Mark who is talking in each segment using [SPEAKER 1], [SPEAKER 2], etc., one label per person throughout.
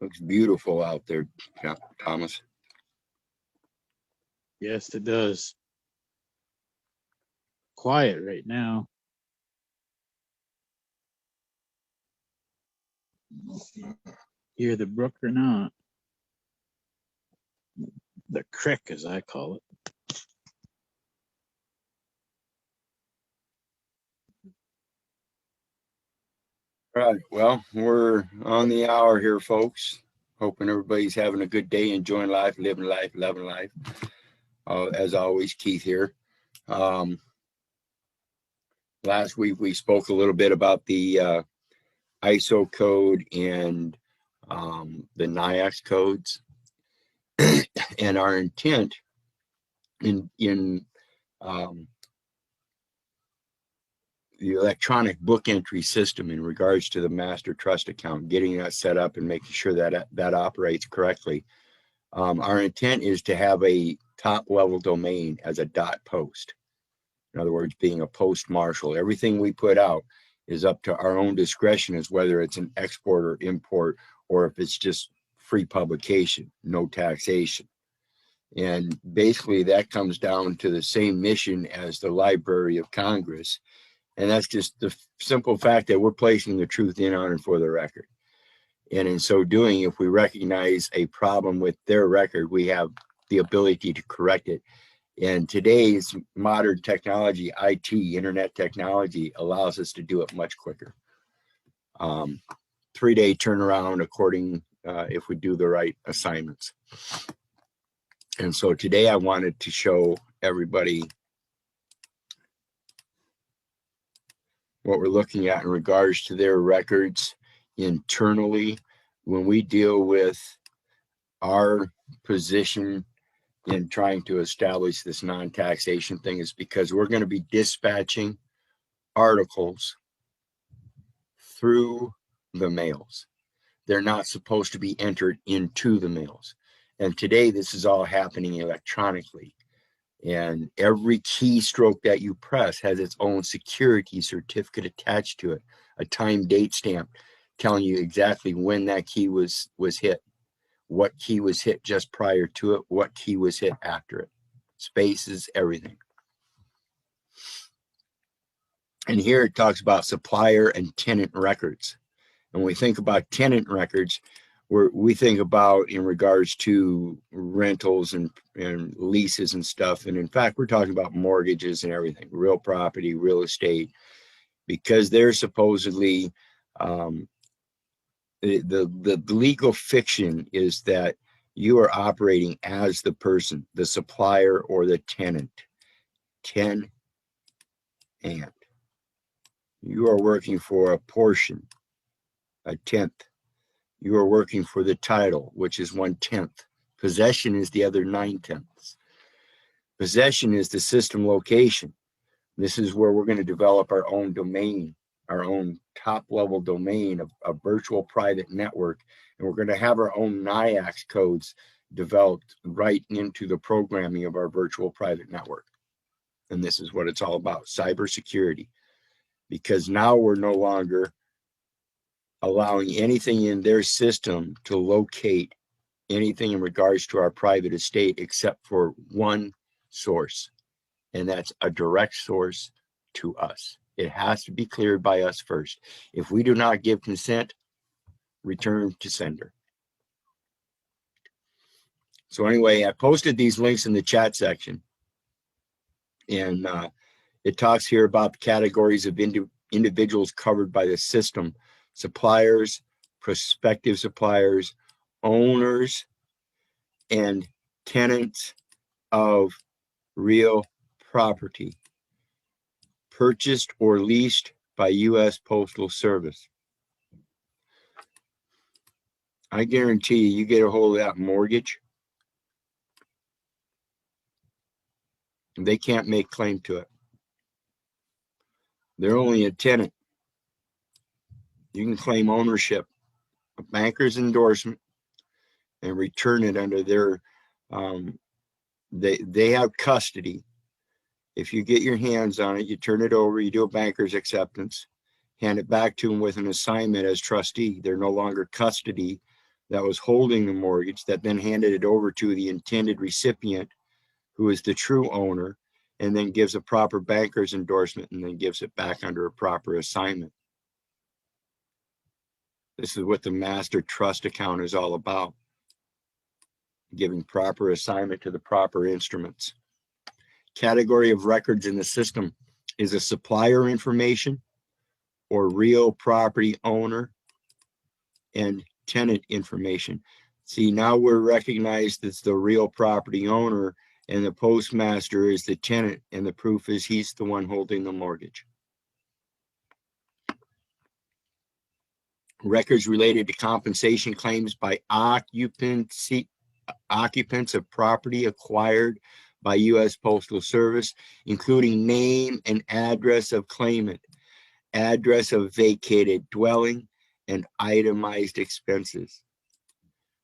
[SPEAKER 1] Looks beautiful out there, Thomas.
[SPEAKER 2] Yes, it does. Quiet right now. Hear the brook or not? The creek, as I call it.
[SPEAKER 1] All right. Well, we're on the hour here, folks. Hoping everybody's having a good day, enjoying life, living life, loving life. As always, Keith here. Um, Last week we spoke a little bit about the ISO code and the NIAX codes, and our intent in the electronic book entry system in regards to the master trust account, getting that set up and making sure that that operates correctly. Our intent is to have a top level domain as a .post. In other words, being a post marshal. Everything we put out is up to our own discretion as whether it's an export or import, or if it's just free publication, no taxation. And basically that comes down to the same mission as the Library of Congress. And that's just the simple fact that we're placing the truth in, on, and for the record. And in so doing, if we recognize a problem with their record, we have the ability to correct it. And today's modern technology, IT, internet technology, allows us to do it much quicker. 3-day turnaround according if we do the right assignments. And so today I wanted to show everybody what we're looking at in regards to their records internally when we deal with our position in trying to establish this non-taxation thing, is because we're going to be dispatching articles through the mails. They're not supposed to be entered into the mails. And today this is all happening electronically. And every keystroke that you press has its own security certificate attached to it, a time date stamp telling you exactly when that key was hit, what key was hit just prior to it, what key was hit after it, spaces, everything. And here it talks about supplier and tenant records. And when we think about tenant records, we think about in regards to rentals and leases and stuff. And in fact, we're talking about mortgages and everything, real property, real estate, because they're supposedly, the legal fiction is that you are operating as the person, the supplier or the tenant. And you are working for a portion, a tenth. You are working for the title, which is 1/10. Possession is the other 9/10. Possession is the system location. This is where we're going to develop our own domain, our own top level domain of a virtual private network. And we're going to have our own NIAX codes developed right into the programming of our virtual private network. And this is what it's all about, cybersecurity. Because now we're no longer allowing anything in their system to locate anything in regards to our private estate except for one source, and that's a direct source to us. It has to be cleared by us first. If we do not give consent, return to sender. So anyway, I posted these links in the chat section, and it talks here about the categories of individuals covered by the system: suppliers, prospective suppliers, owners, and tenants of real property purchased or leased by U.S. Postal Service. I guarantee you get a hold of that mortgage, they can't make claim to it. They're only a tenant. You can claim ownership, a banker's endorsement, and return it under their, they have custody. If you get your hands on it, you turn it over, you do a banker's acceptance, hand it back to them with an assignment as trustee. They're no longer custody. that was holding the mortgage, that then handed it over to the intended recipient, who is the true owner, and then gives a proper banker's endorsement and then gives it back under a proper assignment. This is what the master trust account is all about. Giving proper assignment to the proper instruments. Category of records in the system is a supplier information or real property owner and tenant information. See, now we're recognized as the real property owner, and the postmaster is the tenant, and the proof is he's the one holding the mortgage. Records related to compensation claims by occupants of property acquired by U.S. Postal Service, including name and address of claimant, address of vacated dwelling, and itemized expenses.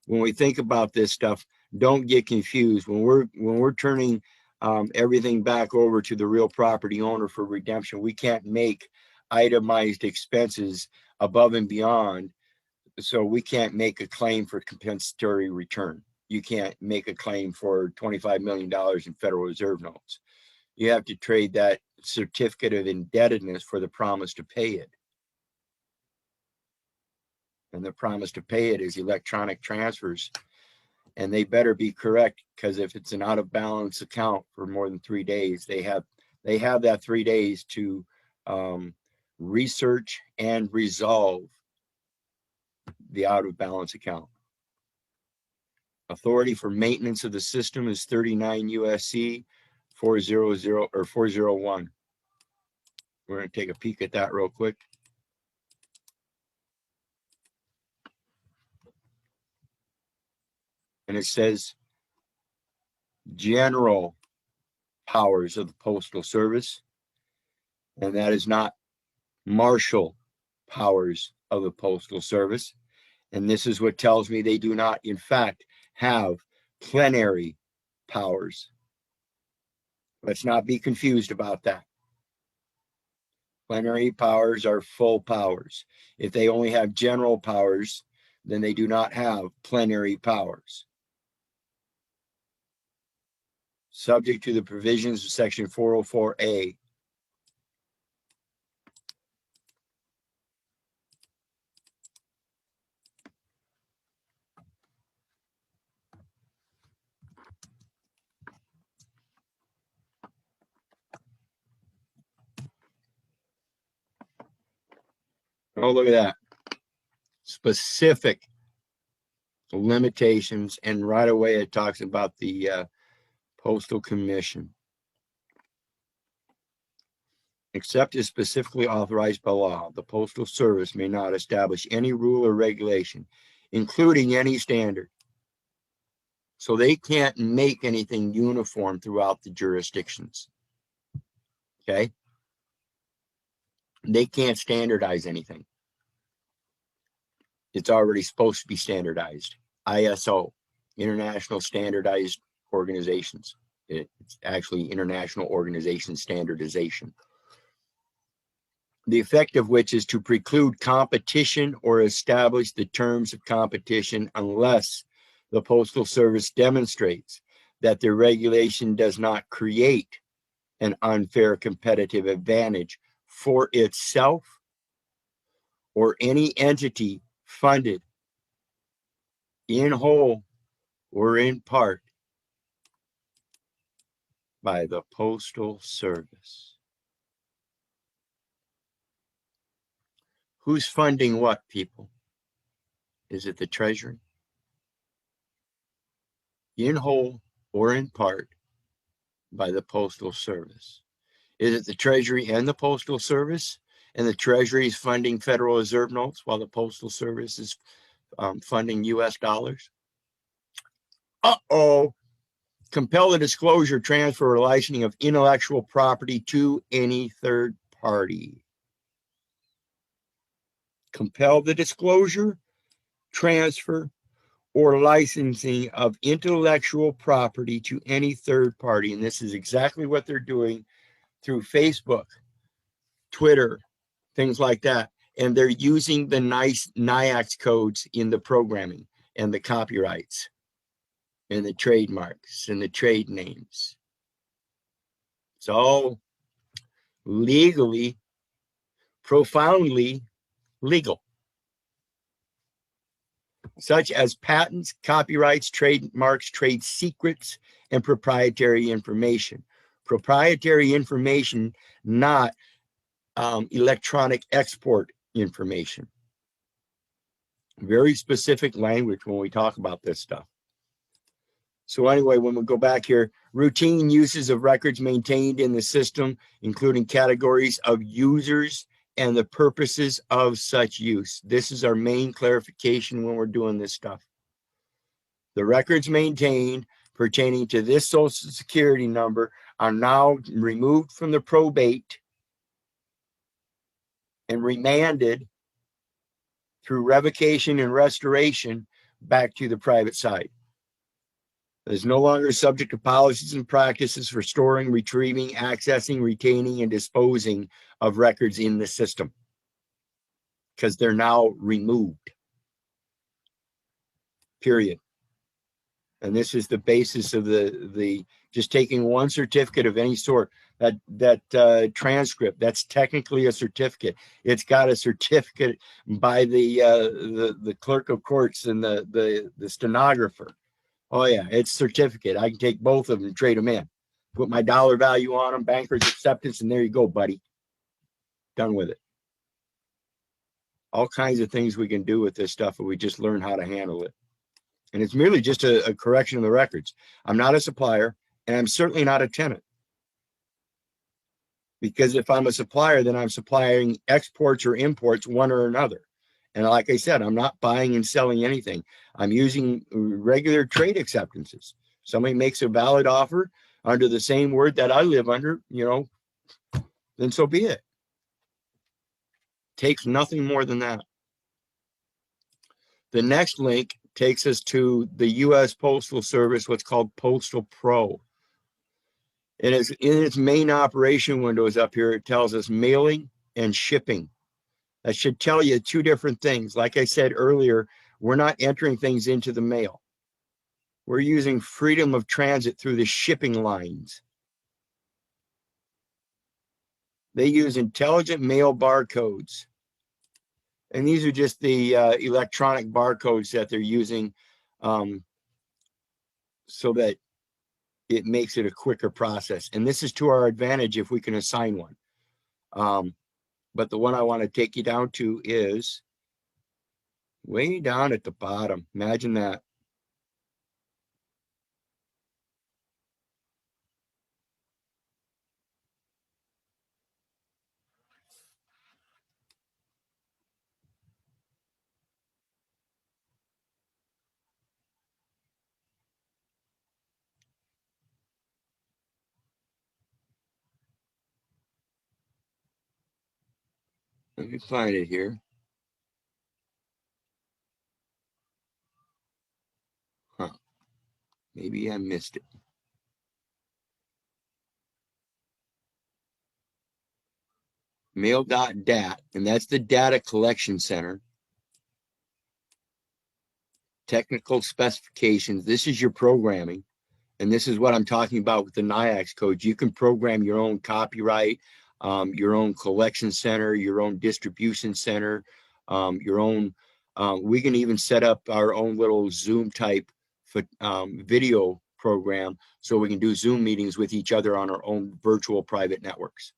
[SPEAKER 1] When we think about this stuff, don't get confused. When we're turning everything back over to the real property owner for redemption, we can't make itemized expenses above and beyond. So we can't make a claim for compensatory return. You can't make a claim for $25 million in Federal Reserve notes. You have to trade that certificate of indebtedness for the promise to pay it. And the promise to pay it is electronic transfers. And they better be correct, because if it's an out of balance account for more than 3 days, they have that 3 days to research and resolve the out of balance account. Authority for maintenance of the system is 39 USC 400 or 401. We're going to take a peek at that real quick. And it says general powers of the Postal Service, and that is not martial powers of the Postal Service. And this is what tells me they do not, in fact, have plenary powers. Let's not be confused about that. Plenary powers are full powers. If they only have general powers, then they do not have plenary powers. Subject to the provisions of Section 404A. Oh, look at that. Specific limitations. And right away it talks about the Postal Commission. Except as specifically authorized by law, the Postal Service may not establish any rule or regulation, including any standard. So they can't make anything uniform throughout the jurisdictions. Okay? They can't standardize anything. It's already supposed to be standardized. ISO, International Standardized Organizations. It's actually International Organization Standardization. The effect of which is to preclude competition or establish the terms of competition unless the Postal Service demonstrates that the regulation does not create an unfair competitive advantage for itself or any entity funded in whole or in part by the Postal Service. Who's funding what, people? Is it the Treasury? In whole or in part by the Postal Service. Is it the Treasury and the Postal Service? And the Treasury is funding Federal Reserve notes while the Postal Service is funding US dollars? Uh-oh. Compel the disclosure, transfer, or licensing of intellectual property to any third party. Compel the disclosure, transfer, or licensing of intellectual property to any third party. And this is exactly what they're doing through Facebook, Twitter, things like that. And they're using the nice NIAX codes in the programming. and the copyrights and the trademarks and the trade names. It's all legally, profoundly legal, such as patents, copyrights, trademarks, trade secrets, and proprietary information. Proprietary information, not electronic export information. Very specific language when we talk about this stuff. So anyway, when we go back here, routine uses of records maintained in the system, including categories of users and the purposes of such use. This is our main clarification when we're doing this stuff. The records maintained pertaining to this Social Security number are now removed from the probate and remanded through revocation and restoration back to the private side. It is no longer subject to policies and practices for storing, retrieving, accessing, retaining, and disposing of records in the system, because they're now removed. Period. And this is the basis of the just taking one certificate of any sort. That transcript, that's technically a certificate. It's got a certificate by the clerk of courts and the stenographer. Oh yeah, it's certificate. I can take both of them and trade them in. Put my dollar value on them, banker's acceptance, and there you go, buddy. Done with it. All kinds of things we can do with this stuff if we just learn how to handle it. And it's merely just a correction of the records. I'm not a supplier, and I'm certainly not a tenant. Because if I'm a supplier, then I'm supplying exports or imports, one or another. And like I said, I'm not buying and selling anything. I'm using regular trade acceptances. Somebody makes a valid offer under the same word that I live under, then so be it. Takes nothing more than that. The next link takes us to the U.S. Postal Service, what's called Postal Pro. And it's in its main operation windows up here, it tells us mailing and shipping. That should tell you two different things. Like I said earlier, we're not entering things into the mail. We're using freedom of transit through the shipping lines. They use intelligent mail barcodes. And these are just the electronic barcodes that they're using so that it makes it a quicker process. And this is to our advantage if we can assign one. But the one I want to take you down to is way down at the bottom. Imagine that. Let me find it here. Huh. Maybe I missed it. Mail.dat, and that's the data collection center. Technical specifications. This is your programming. And this is what I'm talking about with the NIAX codes. You can program your own copyright, your own collection center, your own distribution center, your own. We can even set up our own little Zoom type video program so we can do Zoom meetings with each other on our own virtual private networks.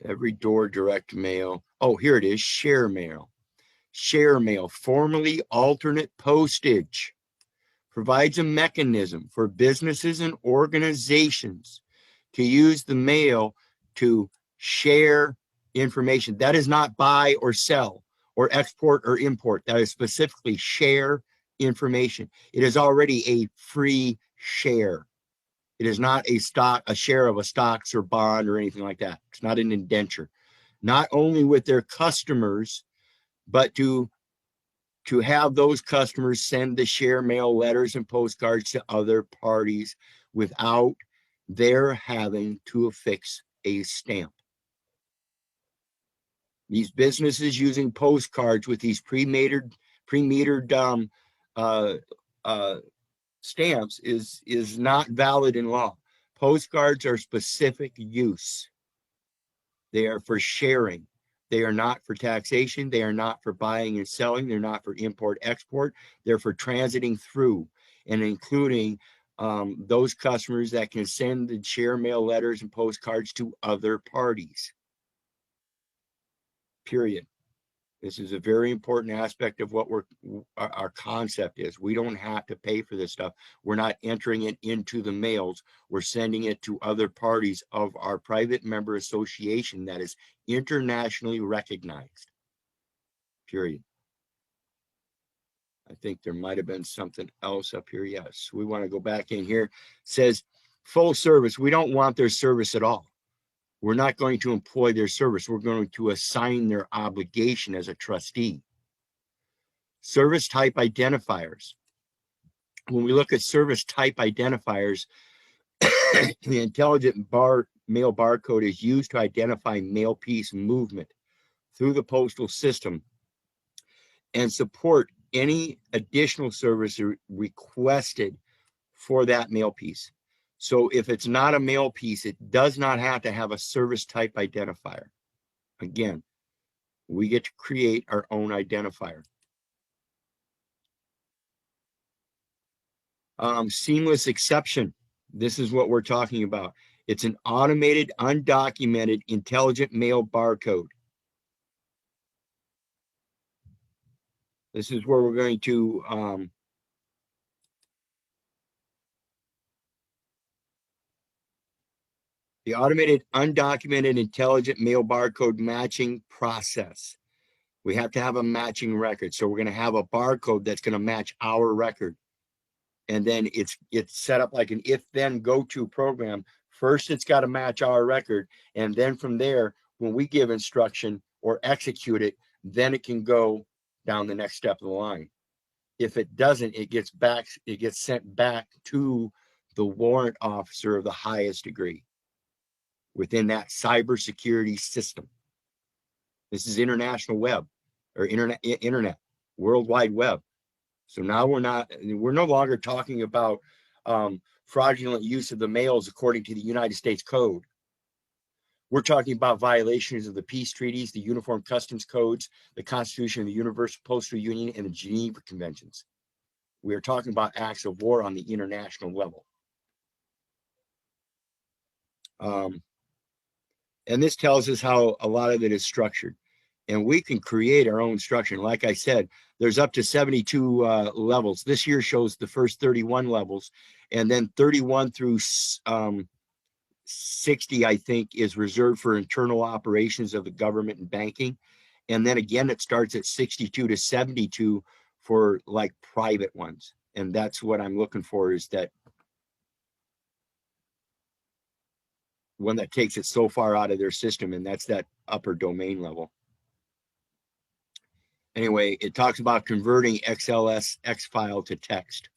[SPEAKER 1] Every door direct mail. Oh, here it is. Share mail. Share mail, formerly alternate postage, provides a mechanism for businesses and organizations to use the mail to share information. That is not buy or sell or export or import. That is specifically share information. It is already a free share. It is not a share of a stocks or bond or anything like that. It's not an indenture. Not only with their customers, but to have those customers send the share mail letters and postcards to other parties without their having to affix a stamp. These businesses using postcards with these pre-metered uh, uh, stamps is not valid in law. Postcards are specific use. They are for sharing. They are not for taxation. They are not for buying and selling. They're not for import export. They're for transiting through and including those customers that can send and share mail letters and postcards to other parties. Period. This is a very important aspect of what our concept is. We don't have to pay for this stuff. We're not entering it into the mails. We're sending it to other parties of our private member association that is internationally recognized. Period. I think there might have been something else up here. Yes, we want to go back in here. It says full service. We don't want their service at all. We're not going to employ their service. We're going to assign their obligation as a trustee. Service type identifiers. When we look at service type identifiers, the intelligent mail barcode is used to identify mail piece movement through the postal system and support any additional service requested for that mail piece. So if it's not a mail piece, it does not have to have a service type identifier. Again, we get to create our own identifier. Seamless exception. This is what we're talking about. It's an automated, undocumented, intelligent mail barcode. This is where we're going to the automated, undocumented, intelligent mail barcode matching process. We have to have a matching record. So we're going to have a barcode that's going to match our record. And then it's set up like an if-then go-to program. First, it's got to match our record. And then from there, when we give instruction or execute it, then it can go down the next step of the line. If it doesn't, it gets sent back to the warrant officer of the highest degree within that cybersecurity system. This is international web or internet, World Wide Web. So now we're no longer talking about fraudulent use of the mails according to the United States Code. We're talking about violations of the peace treaties, the Uniform Customs Codes, the Constitution of the Universal Postal Union, and the Geneva Conventions. We are talking about acts of war on the international level. And this tells us how a lot of it is structured. And we can create our own structure. And like I said, there's up to 72 levels. This year shows the first 31 levels. And then 31 through 60, I think, is reserved for internal operations of the government and banking. And then again, it starts at 62 to 72 for like private ones. And that's what I'm looking for, is that one that takes it so far out of their system, and that's that upper domain level. Anyway, it talks about converting XLSX file to text.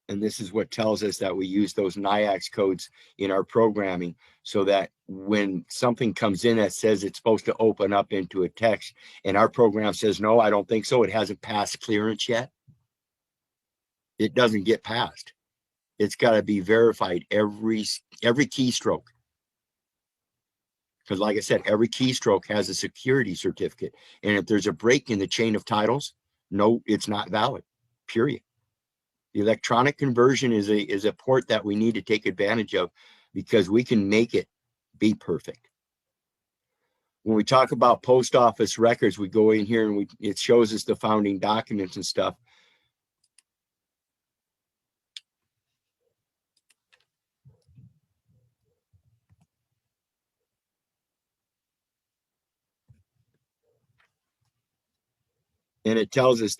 [SPEAKER 1] And this is what tells us that we use those NIAX codes in our programming so that when something comes in that says it's supposed to open up into a text and our program says, no, I don't think so, it hasn't passed clearance yet, it doesn't get passed. It's got to be verified every keystroke. Because like I said, every keystroke has a security certificate. And if there's a break in the chain of titles, no, it's not valid, period. The electronic conversion is a port that we need to take advantage of because we can make it be perfect. When we talk about post office records, we go in here and it shows us the founding documents and stuff. And it tells us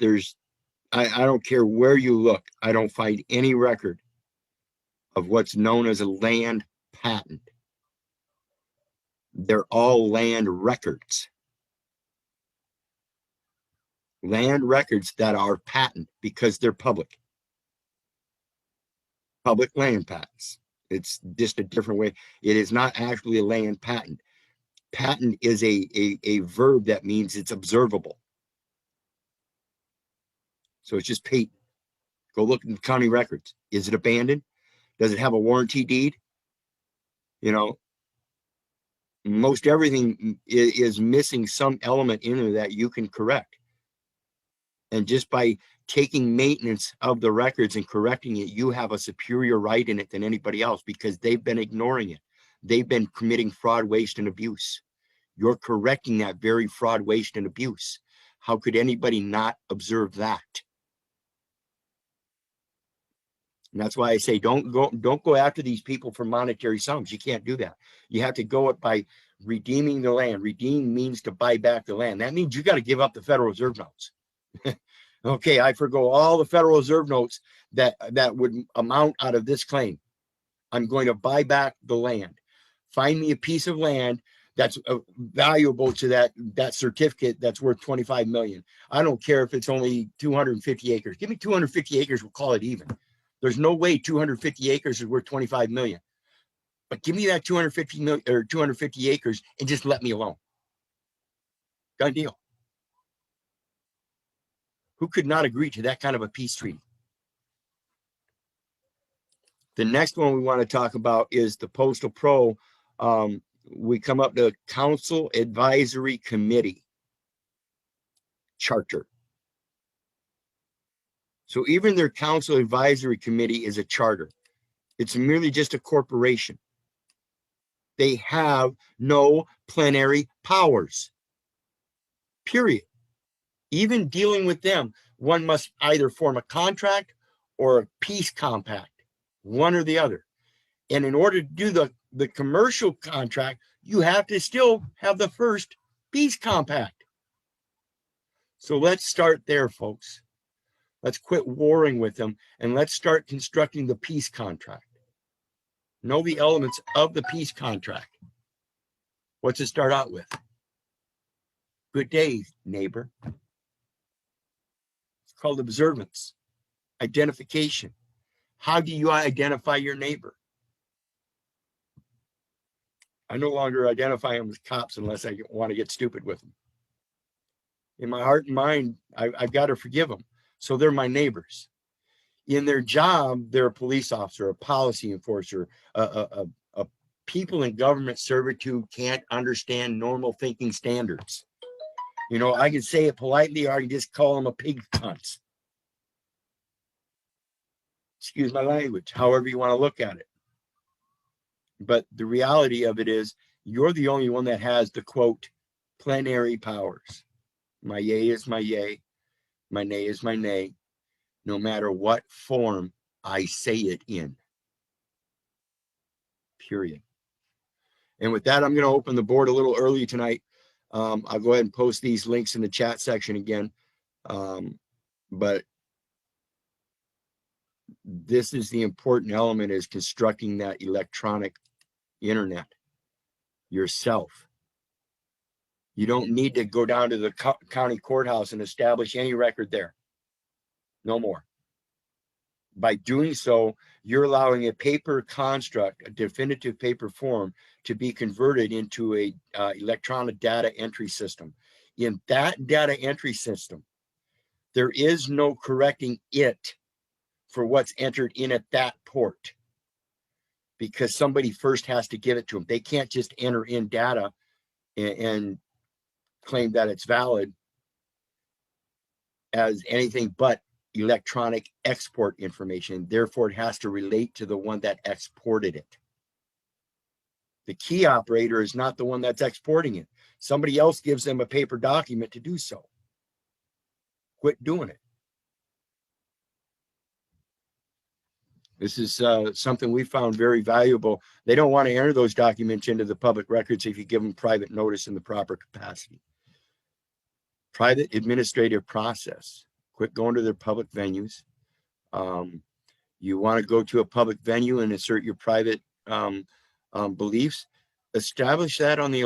[SPEAKER 1] I don't care where you look, I don't find any record of what's known as a land patent. They're all land records. Land records that are patent because they're public land patents. It's just a different way. It is not actually a land patent. Patent is a verb that means it's observable. So it's just patent. Go look in the county records. Is it abandoned? Does it have a warranty deed? You know, most everything is missing some element in there that you can correct. And just by taking maintenance of the records and correcting it, you have a superior right in it than anybody else because they've been ignoring it. They've been committing fraud, waste, and abuse. You're correcting that very fraud, waste, and abuse. How could anybody not observe that? And that's why I say don't go after these people for monetary sums. You can't do that. You have to go up by redeeming the land. Redeem means to buy back the land. That means you got to give up the Federal Reserve notes. Okay, I forgo all the Federal Reserve notes that would amount out of this claim. I'm going to buy back the land. Find me a piece of land that's valuable to that certificate that's worth 25 million. I don't care if it's only 250 acres. Give me 250 acres, we'll call it even. There's no way 250 acres is worth 25 million. But give me that 250 million or 250 acres and just let me alone. Done deal. Who could not agree to that kind of a peace treaty? The next one we want to talk about is the Postal Pro. We come up to Council Advisory Committee Charter. So even their Council Advisory Committee is a charter. It's merely just a corporation. They have no plenary powers. Period. Even dealing with them, one must either form a contract or a peace compact, one or the other. And in order to do the commercial contract, you have to still have the first peace compact. So let's start there, folks. Let's quit warring with them and let's start constructing the peace contract. Know the elements of the peace contract. What's it start out with? Good day, neighbor. It's called observance, identification. How do you identify your neighbor? I no longer identify them with cops unless I want to get stupid with them. In my heart and mind, I've got to forgive them. So they're my neighbors. In their job, they're a police officer, a policy enforcer, a people in government servitude can't understand normal thinking standards. You know, I can say it politely, or I can just call them a pig cunt. Excuse my language, however you want to look at it. But the reality of it is, you're the only one that has the quote plenary powers. My yay is my yay, my nay is my nay, no matter what form I say it in. Period. And with that, I'm going to open the board a little early tonight. I'll go ahead and post these links in the chat section again. But this is the important element, is constructing that electronic internet yourself. You don't need to go down to the county courthouse and establish any record there. No more. By doing so, you're allowing a paper construct, a definitive paper form, to be converted into a electronic data entry system. In that data entry system, there is no correcting it for what's entered in at that port, because somebody first has to give it to them. They can't just enter in data and claim that it's valid as anything but electronic export information. Therefore, it has to relate to the one that exported it. The key operator is not the one that's exporting it. Somebody else gives them a paper document to do so. Quit doing it. This is something we found very valuable. They don't want to enter those documents into the public records if you give them private notice in the proper capacity. Private administrative process. Quit going to their public venues. You want to go to a public venue and assert your private beliefs. Establish that on the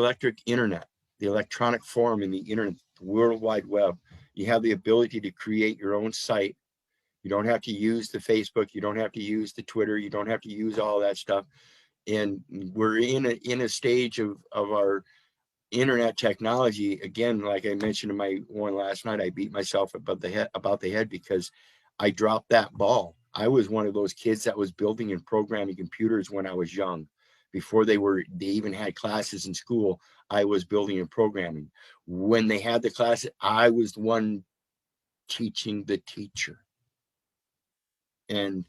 [SPEAKER 1] internet, the electronic forum in the internet, the World Wide Web. You have the ability to create your own site. You don't have to use the Facebook. You don't have to use the Twitter. You don't have to use all that stuff. And we're in a stage of our internet technology, again, like I mentioned in my one last night, I beat myself about the head because I dropped that ball. I was one of those kids that was building and programming computers when I was young. Before they even had classes in school, I was building and programming. When they had the class, I was the one teaching the teacher. And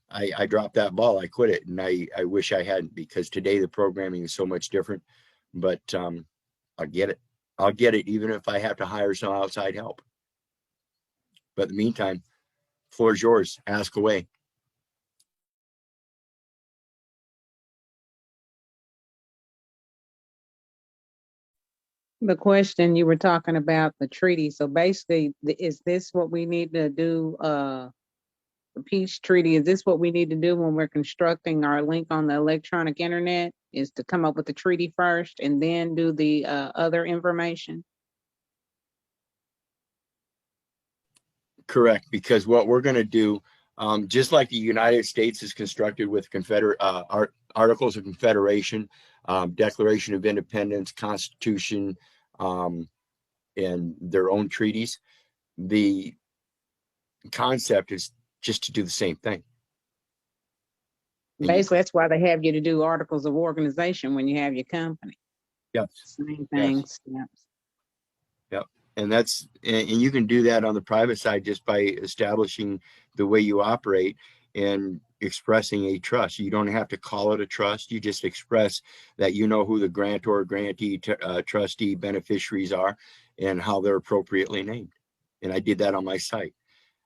[SPEAKER 1] I dropped that ball. I quit it. And I wish I hadn't, because today the programming is so much different. But I'll get it. I'll get it even if I have to hire some outside help. But in the meantime, floor is yours. Ask away.
[SPEAKER 3] The question you were talking about the treaty. So basically, is this what we need to do? The peace treaty. Is this what we need to do when we're constructing our link on the electronic internet? Is to come up with the treaty first and then do the other information?
[SPEAKER 1] Correct. Because what we're going to do, just like the United States is constructed with Articles of Confederation, Declaration of Independence, Constitution, um, and their own treaties, the concept is just to do the same thing.
[SPEAKER 3] Basically, that's why they have you to do articles of organization when you have your company.
[SPEAKER 1] Yes.
[SPEAKER 3] Same thing.
[SPEAKER 1] Yes.
[SPEAKER 3] Steps.
[SPEAKER 1] Yep. And you can do that on the private side just by establishing the way you operate and expressing a trust. You don't have to call it a trust. You just express that you know who the grantor, grantee, trustee, beneficiaries are and how they're appropriately named. And I did that on my site.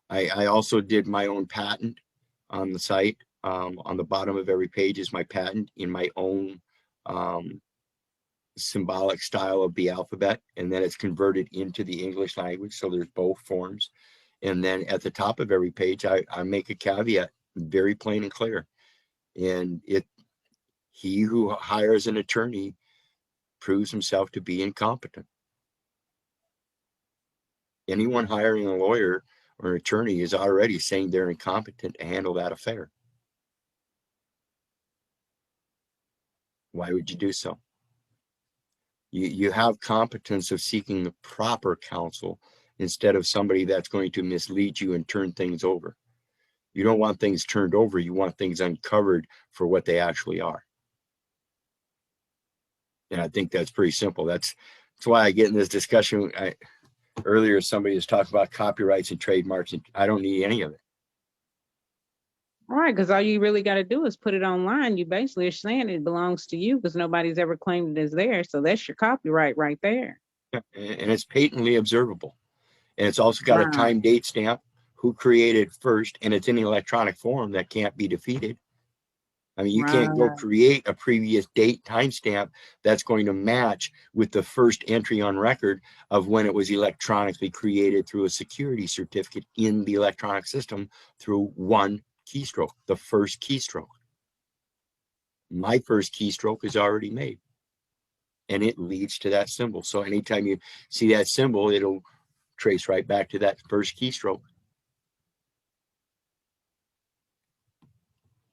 [SPEAKER 1] I also did my own patent on the site. On the bottom of every page is my patent in my own symbolic style of the alphabet, and then it's converted into the English language. So there's both forms. And then at the top of every page, I make a caveat, very plain and clear. And he who hires an attorney proves himself to be incompetent. Anyone hiring a lawyer or an attorney is already saying they're incompetent to handle that affair. Why would you do so? You have competence of seeking the proper counsel instead of somebody that's going to mislead you and turn things over. You don't want things turned over. You want things uncovered for what they actually are. And I think that's pretty simple. That's why I get in this discussion. Earlier, somebody was talking about copyrights and trademarks, and I don't need any of it.
[SPEAKER 3] All right, because all you really got to do is put it online. You basically are saying it belongs to you because nobody's ever claimed it as theirs. So that's your copyright right there.
[SPEAKER 1] And it's patently observable. And it's also got a
[SPEAKER 3] Right.
[SPEAKER 1] time date stamp, who created first, and it's in electronic form that can't be defeated. I mean, you can't go create a previous date timestamp that's going to match with the first entry on record of when it was electronically created through a security certificate in the electronic system through one keystroke, the first keystroke. My first keystroke is already made, and it leads to that symbol. So anytime you see that symbol, it'll trace right back to that first keystroke.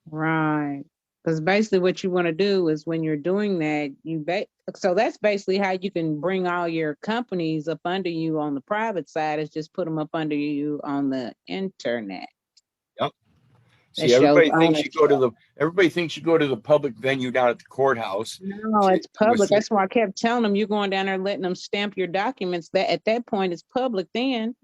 [SPEAKER 3] Right. Because basically what you want to do is when you're doing that, so that's basically how you can bring all your companies up under you on the private side, is just put them up under you on the internet.
[SPEAKER 1] Yep.
[SPEAKER 3] That
[SPEAKER 1] See,
[SPEAKER 3] shows
[SPEAKER 1] everybody thinks you go to the public venue down at the courthouse.
[SPEAKER 3] No, it's public. That's why I kept telling them, you're going down there letting them stamp your documents. That at that point it's public. Then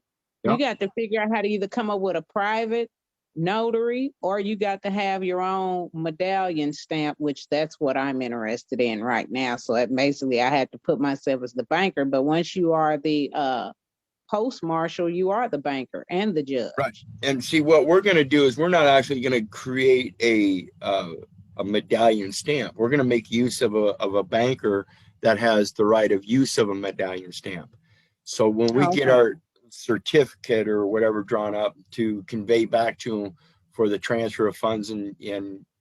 [SPEAKER 3] you got to figure out how to either come up with a private notary, or you got to have your own medallion stamp, which that's what I'm interested in right now. So that basically I had to put myself as the banker. But once you are the post marshal, you are the banker and the judge.
[SPEAKER 1] Right. And see, what we're going to do is we're not actually going to create a medallion stamp. We're going to make use of a banker that has the right of use of a medallion stamp. So when we get our certificate or whatever drawn up to convey back to them for the transfer of funds and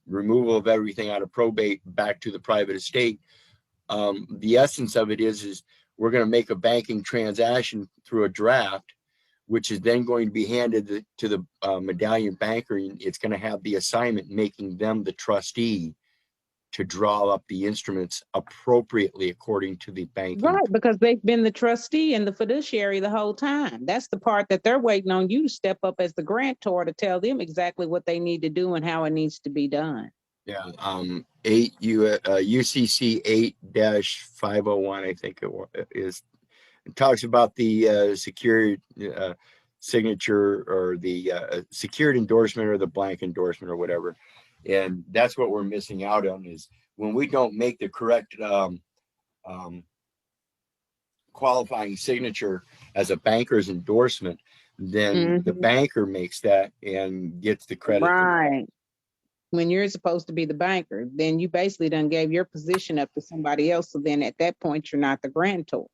[SPEAKER 1] removal of everything out of probate back to the private estate, the essence of it is we're going to make a banking transaction through a draft, which is then going to be handed to the medallion banker. And it's going to have the assignment making them the trustee to draw up the instruments appropriately according to the banking.
[SPEAKER 3] Right, because they've been the trustee and the fiduciary the whole time. That's the part that they're waiting on you to step up as the grantor to tell them exactly what they need to do and how it needs to be done.
[SPEAKER 1] Yeah, UCC 8-501, I think it is. It talks about the secured signature or the secured endorsement or the blank endorsement or whatever. And that's what we're missing out on, is when we don't make the correct qualifying signature as a banker's endorsement, then the banker makes that and gets the credit.
[SPEAKER 3] Right. When you're supposed to be the banker, then you basically done gave your position up to somebody else. So then at that point, you're not the grantor.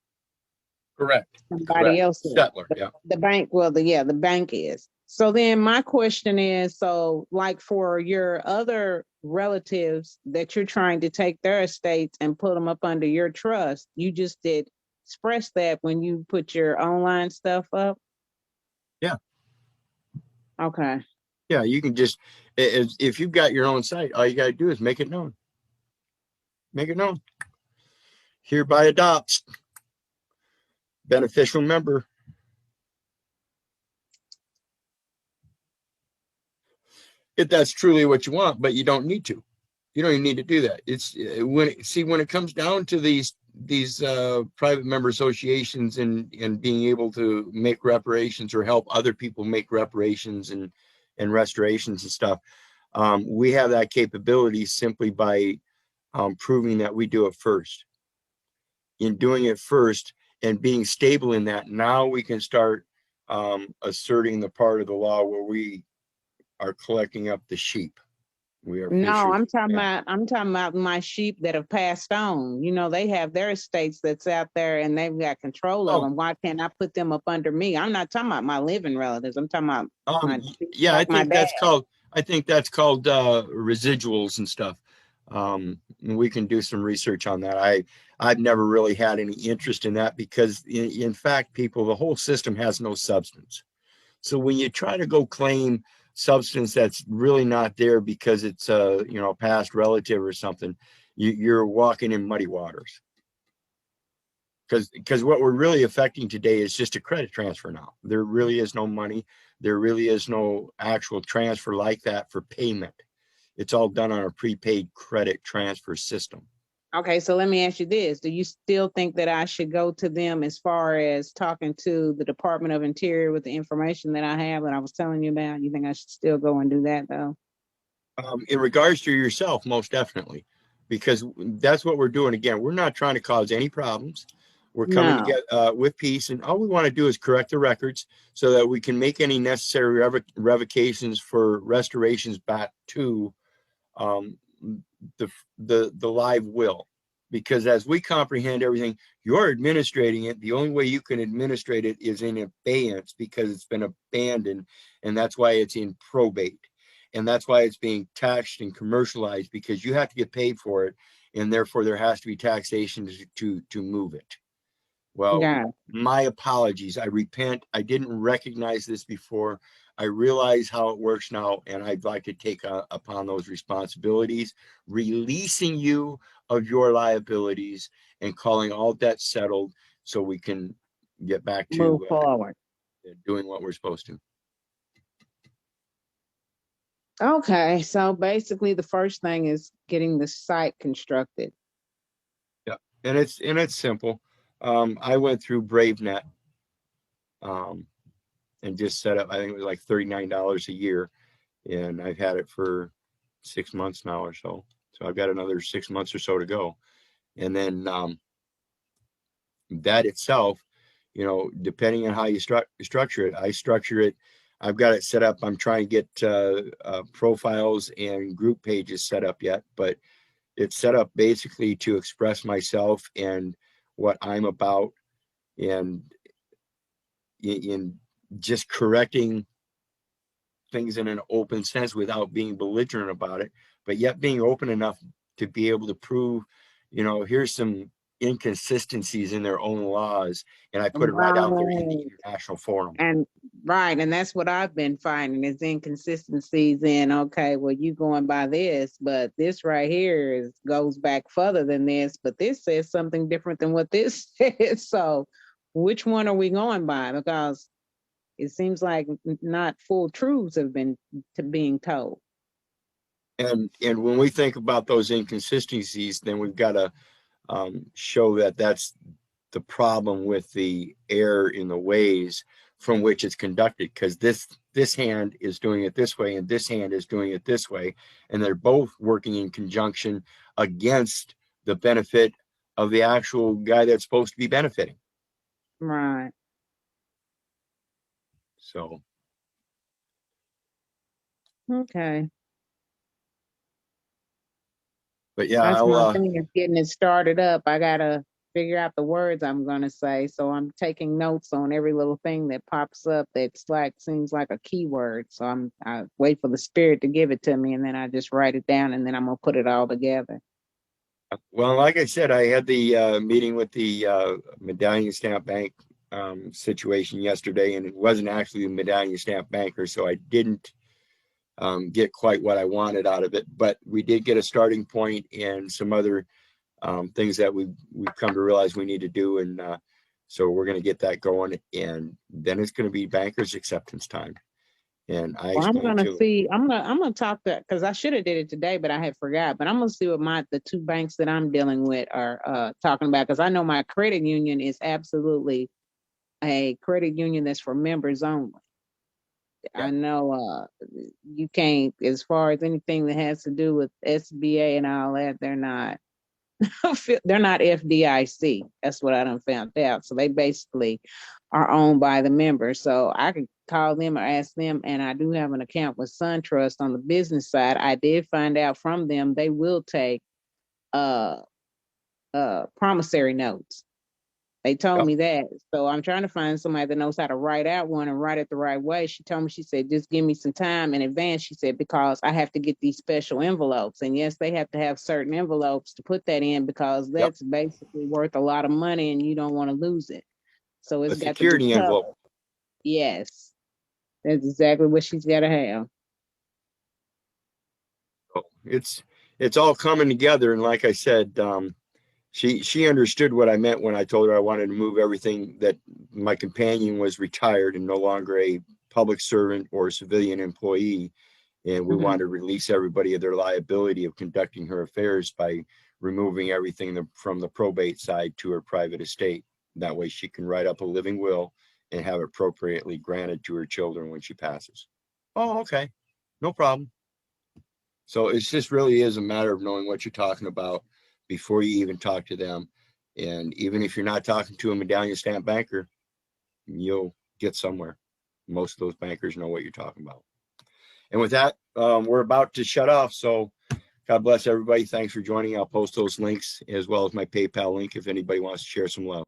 [SPEAKER 1] Correct.
[SPEAKER 3] Somebody else is.
[SPEAKER 1] Settler, yeah.
[SPEAKER 3] The bank, well, the bank is. So then my question is, so like for your other relatives that you're trying to take their estates and put them up under your trust, you just did express that when you put your online stuff up?
[SPEAKER 1] Yeah.
[SPEAKER 3] Okay.
[SPEAKER 1] Yeah, you can just, if you've got your own site, all you got to do is make it known. Make it known. Hereby adopts beneficial member. If that's truly what you want, but you don't need to. You don't even need to do that. It's when it comes down to these private member associations and being able to make reparations or help other people make reparations and restorations and stuff, we have that capability simply by proving that we do it first. In doing it first and being stable in that, now we can start asserting the part of the law where we are collecting up the sheep. We are
[SPEAKER 3] No,
[SPEAKER 1] fishers.
[SPEAKER 3] I'm talking about my sheep that have passed on. You know, they have their estates that's out there and they've got control of them. Why can't I put them up under me? I'm not talking about my living relatives. I'm talking about
[SPEAKER 1] I think that's called residuals and stuff. We can do some research on that. I've never really had any interest in that because in fact, people, the whole system has no substance. So when you try to go claim substance that's really not there because it's a past relative or something, you're walking in muddy waters. Because what we're really affecting today is just a credit transfer now. There really is no money. There really is no actual transfer like that for payment. It's all done on a prepaid credit transfer system.
[SPEAKER 3] Okay, so let me ask you this. Do you still think that I should go to them as far as talking to the Department of Interior with the information that I have that I was telling you about? You think I should still go and do that though?
[SPEAKER 1] In regards to yourself, most definitely, because that's what we're doing. Again, we're not trying to cause any problems. We're coming together with peace, and all we want to do is correct the records so that we can make any necessary revocations for restorations back to the live will. Because as we comprehend everything, you're administrating it. The only way you can administrate it is in abeyance because it's been abandoned, and that's why it's in probate. And that's why it's being taxed and commercialized, because you have to get paid for it, and therefore there has to be taxation to move it. Well, my apologies. I repent. I didn't recognize this before. I realize how it works now, and I'd like to take upon those responsibilities, releasing you of your liabilities and calling all debt settled so we can get back to
[SPEAKER 3] move forward.
[SPEAKER 1] Doing what we're supposed to.
[SPEAKER 3] Okay, so basically the first thing is getting the site constructed.
[SPEAKER 1] Yeah, and it's simple. I went through BraveNet and just set up, I think it was like $39 a year, and I've had it for 6 months now or so. So I've got another 6 months or so to go. And then that itself, depending on how you structure it, I structure it. I've got it set up. I'm trying to get profiles and group pages set up yet, but it's set up basically to express myself and what I'm about, and in just correcting things in an open sense without being belligerent about it, but yet being open enough to be able to prove, here's some inconsistencies in their own laws, and I put it right out there in the
[SPEAKER 3] Right.
[SPEAKER 1] international forum.
[SPEAKER 3] And right, and that's what I've been finding is inconsistencies in, okay, well, you going by this, but this right here goes back further than this, but this says something different than what this says. So which one are we going by? Because it seems like not full truths have been being told.
[SPEAKER 1] And when we think about those inconsistencies, then we've got to show that that's the problem with the error in the ways from which it's conducted, because this hand is doing it this way and this hand is doing it this way, and they're both working in conjunction against the benefit of the actual guy that's supposed to be benefiting.
[SPEAKER 3] Right.
[SPEAKER 1] So
[SPEAKER 3] Okay.
[SPEAKER 1] but yeah,
[SPEAKER 3] That's my
[SPEAKER 1] I'll
[SPEAKER 3] thing is getting it started up. I gotta figure out the words I'm gonna say. So I'm taking notes on every little thing that pops up that's like seems like a keyword. So I wait for the spirit to give it to me and then I just write it down and then I'm gonna put it all together.
[SPEAKER 1] well, like I said, I had the meeting with the Medallion Stamp Bank situation yesterday, and it wasn't actually the Medallion Stamp Banker, so I didn't get quite what I wanted out of it. But we did get a starting point and some other things that we've come to realize we need to do, and so we're going to get that going, and then it's going to be bankers acceptance time. And I
[SPEAKER 3] Well, I'm
[SPEAKER 1] explained
[SPEAKER 3] gonna
[SPEAKER 1] to
[SPEAKER 3] see. I'm gonna talk to because I should have did it today, but I had forgot. But I'm gonna see what the two banks that I'm dealing with are talking about because I know my credit union is absolutely a credit union that's for members only.
[SPEAKER 1] yeah,
[SPEAKER 3] I know you can't as far as anything that has to do with SBA and all that. They're not. They're not FDIC. That's what I done found out. So they basically are owned by the members. So I could call them or ask them. And I do have an account with SunTrust on the business side. I did find out from them they will take uh promissory notes. They told
[SPEAKER 1] yep.
[SPEAKER 3] me that. So I'm trying to find somebody that knows how to write out one and write it the right way. She told me, she said, just give me some time in advance. She said, because I have to get these special envelopes. And yes, they have to have certain envelopes to put that in because
[SPEAKER 1] Yep.
[SPEAKER 3] that's basically worth a lot of money and you don't want to lose it. So
[SPEAKER 1] A
[SPEAKER 3] it's got to be
[SPEAKER 1] security
[SPEAKER 3] covered.
[SPEAKER 1] envelope.
[SPEAKER 3] Yes. That's exactly what she's got to have.
[SPEAKER 1] It's all coming together, and like I said, she understood what I meant when I told her I wanted to move everything, that my companion was retired and no longer a public servant or civilian employee, and we wanted to release everybody of their liability of conducting her affairs by removing everything from the probate side to her private estate. That way she can write up a living will and have it appropriately granted to her children when she passes. Oh, okay, no problem. So it's just really is a matter of knowing what you're talking about before you even talk to them. And even if you're not talking to a medallion stamp banker, you'll get somewhere. Most of those bankers know what you're talking about. And with that, we're about to shut off. So God bless everybody. Thanks for joining. I'll post those links as well as my PayPal link if anybody wants to share some love.